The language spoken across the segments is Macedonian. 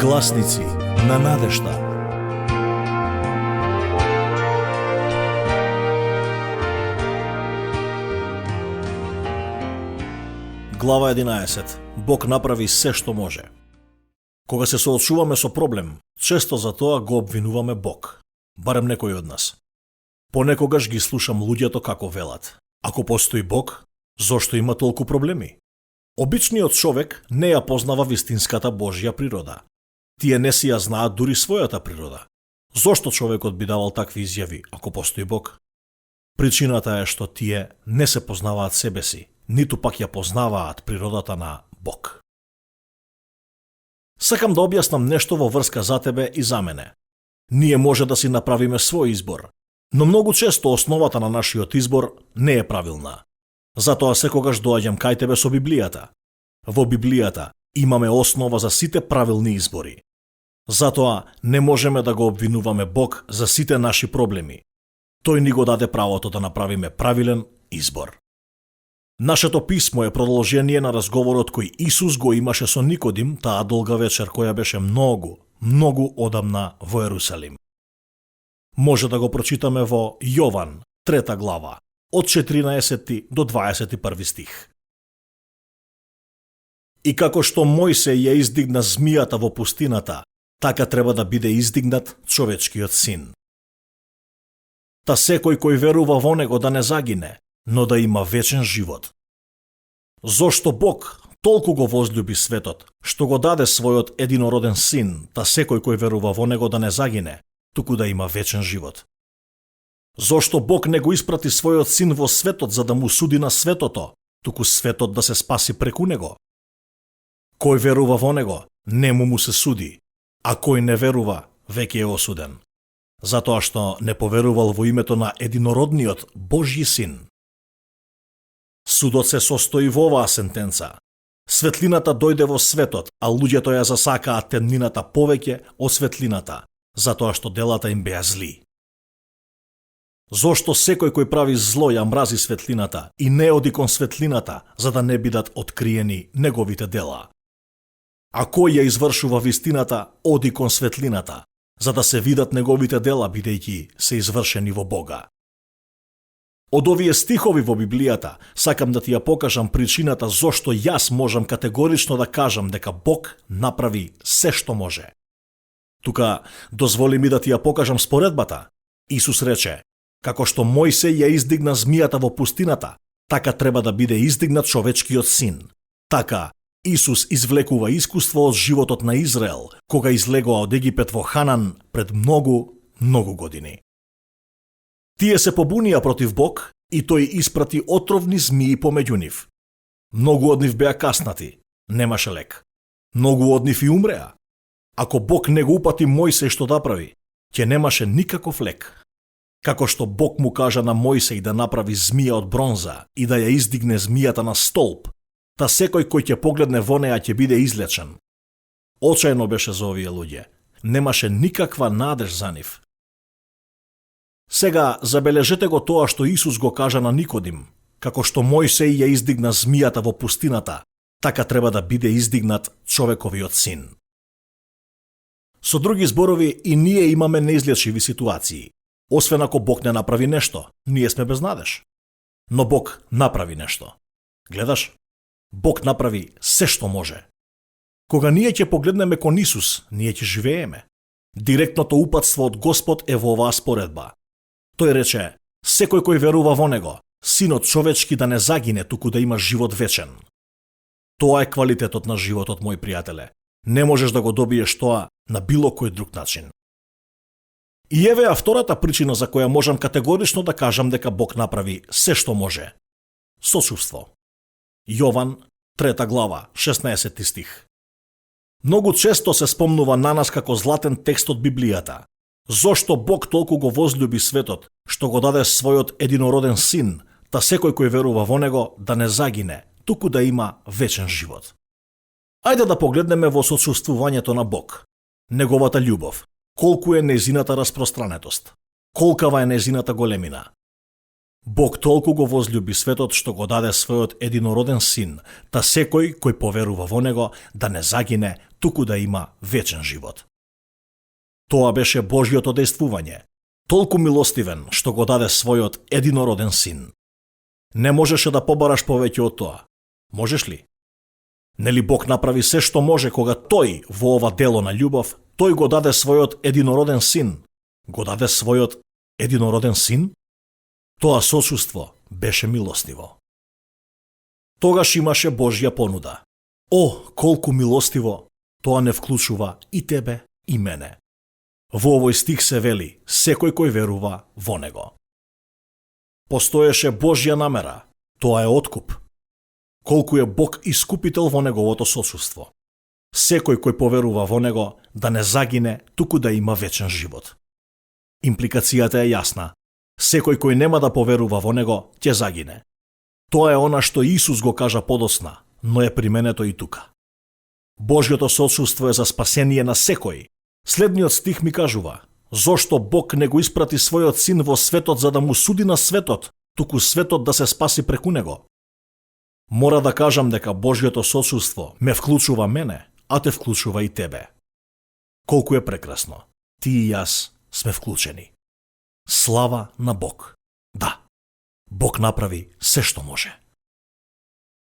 Гласници на надежда. Глава 11. Бог направи се што може. Кога се соочуваме со проблем, често за тоа го обвинуваме Бог, барем некој од нас. Понекогаш ги слушам луѓето како велат: ако постои Бог, зошто има толку проблеми? Обичниот човек не ја познава вистинската Божја природа. Тие не си ја знаат дури својата природа. Зошто човекот би давал такви изјави ако постои Бог? Причината е што тие не се познаваат себе си, ниту пак ја познаваат природата на Бог. Сакам да објаснам нешто во врска за тебе и за мене. Ние може да си направиме свој избор, но многу често основата на нашиот избор не е правилна. Затоа секогаш доаѓам кај тебе со Библијата. Во Библијата имаме основа за сите правилни избори. Затоа не можеме да го обвинуваме Бог за сите наши проблеми. Тој ни го даде правото да направиме правилен избор. Нашето писмо е продолжение на разговорот кој Исус го имаше со Никодим таа долга вечер која беше многу одамна во Ерусалим. Може да го прочитаме во Јован, 3 глава, од 14 до 21 стих. И како што Мојсей ја издигна змијата во пустината, така треба да биде издигнат човечкиот син. Та секој кој верува во него да не загине, но да има вечен живот. Зошто Бог толку го возлюби светот, што го даде својот единороден син, та секој кој верува во него да не загине, туку да има вечен живот. Зошто Бог не го испрати својот син во светот за да му суди на светото, туку светот да се спаси преку него? Кој верува во него, нему му се суди, а кој не верува, веќе е осуден, затоа што не поверувал во името на единородниот Божји син. Судот се состои во оваа сентенца. Светлината дојде во светот, а луѓето ја засакаат темнината повеќе од светлината, затоа што делата им беа зли. Зошто секој кој прави зло ја мрази светлината и не оди кон светлината, за да не бидат откриени неговите дела? А кој ја извршува вистината, оди кон светлината, за да се видат неговите дела, бидејќи се извршени во Бога. Од овие стихови во Библијата сакам да ти ја покажам причината зошто јас можам категорично да кажам дека Бог направи се што може. Тука дозволи ми да ти ја покажам споредбата. Исус рече: како што Мојсей ја издигна змијата во пустината, така треба да биде издигнат човечкиот син. Така Исус извлекува искуство од животот на Израел, кога излегоа од Египет во Ханан пред многу години. Тие се побунија против Бог и тој испрати отровни змии помеѓу нив. Многу од нив беа каснати, немаше лек. Многу од нив и умреа. Ако Бог не го упати Мојсей што да прави, ќе немаше никаков лек. Како што Бог му кажа на Мојсей да направи змија од бронза и да ја издигне змијата на столб, та секој кој ќе погледне во неа ќе биде излечен. Очајно беше за овие луѓе. Немаше никаква надеж за нив. Сега забележете го тоа што Исус го кажа на Никодим: како што Мојсей ја издигна змијата во пустината, така треба да биде издигнат човековиот син. Со други зборови, и ние имаме неизлечиви ситуации. Освен ако Бог не направи нешто, ние сме без надеж. Но Бог направи нешто. Гледаш? Бог направи се што може. Кога ние ќе погледнеме кон Исус, ние ќе живееме. Директното упатство од Господ е во оваа споредба. Тој рече: секој кој верува во него, синот човечки да не загине, туку да има живот вечен. Тоа е квалитетот на животот, мој пријателе. Не можеш да го добиеш тоа на било кој друг начин. И еве ја втората причина за која можам категорично да кажам дека Бог направи се што може. Сочувство. Јован, 3 глава, 16 стих. Многу често се спомнува на нас како златен текст од Библијата. Зошто Бог толку го возлюби светот, што го даде својот единороден син, та секој кој верува во него да не загине, туку да има вечен живот. Ајде да погледнеме во сочувствувањето на Бог. Неговата љубов. Колку е нејзината распространетост. Колкава е нејзината големина. Бог толку го возлюби светот што го даде својот единороден син, та секој кој поверува во него да не загине, туку да има вечен живот. Тоа беше Божјото дејствување, толку милостивен што го даде својот единороден син. Не можеше да побараш повеќе од тоа. Можеш ли? Нели Бог направи се што може кога тој во ова дело на љубов, тој го даде својот единороден син. Го даде својот единороден син? Тоа сочувство беше милостиво. Тогаш имаше Божја понуда. О, колку милостиво, тоа не вклучува и тебе и мене. Во овој стих се вели, секој кој верува во него. Постоеше Божја намера, тоа е откуп. Колку е Бог искупител во неговото сочувство. Секој кој поверува во него да не загине, туку да има вечен живот. Импликацијата е јасна. Секој кој нема да поверува во него, ќе загине. Тоа е она што Исус го кажа подосна, но е применето и тука. Божјото сочувство е за спасение на секој. Следниот стих ми кажува: зошто Бог не го испрати својот син во светот за да му суди на светот, туку светот да се спаси преку него? Мора да кажам дека Божјото сочувство ме вклучува мене, а те вклучува и тебе. Колку е прекрасно. Ти и јас сме вклучени. Слава на Бог. Да, Бог направи се што може.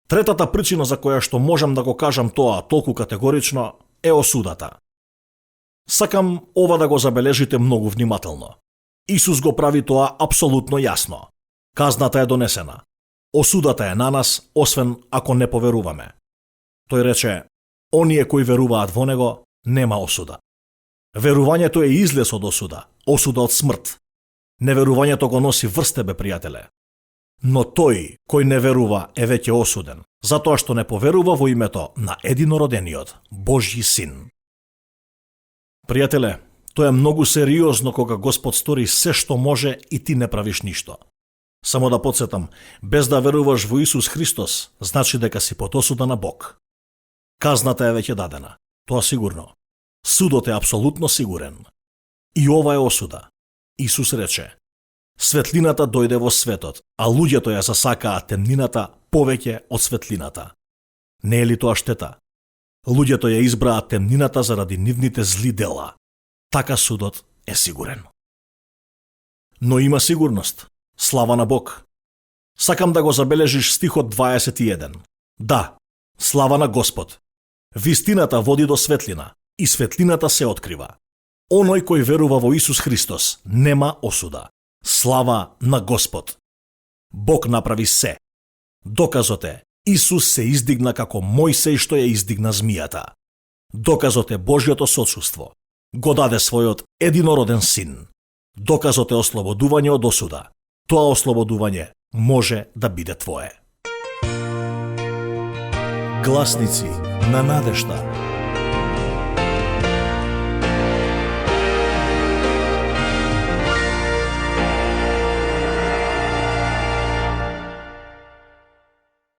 Третата причина за која што можам да го кажам тоа толку категорично е осудата. Сакам ова да го забележите многу внимателно. Исус го прави тоа апсолутно јасно. Казната е донесена. Осудата е на нас, освен ако не поверуваме. Тој рече, оние кои веруваат во него, нема осуда. Верувањето е излез од осуда од смрт. Неверувањето го носи врз тебе, пријателе. Но тој кој не верува е веќе осуден, затоа што не поверува во името на единородениот Божји син. Пријателе, тоа е многу сериозно кога Господ стори се што може и ти не правиш ништо. Само да подсетам, без да веруваш во Исус Христос, значи дека си под осуда на Бог. Казната е веќе дадена, тоа сигурно. Судот е апсолутно сигурен. И ова е осуда. Исус рече: светлината дојде во светот, а луѓето ја засакаат темнината повеќе од светлината. Не е ли тоа штета? Луѓето ја избраат темнината заради нивните зли дела. Така судот е сигурен. Но има сигурност. Слава на Бог. Сакам да го забележиш стихот 21. Да, слава на Господ. Вистината води до светлина и светлината се открива. Оној кој верува во Исус Христос нема осуда. Слава на Господ. Бог направи се. Доказот е, Исус се издигна како Мојсеј што ја издигна змијата. Доказот е Божјото сочувство. Го даде својот единороден син. Доказот е ослободување од осуда. Тоа ослободување може да биде твое. Гласници на надежда.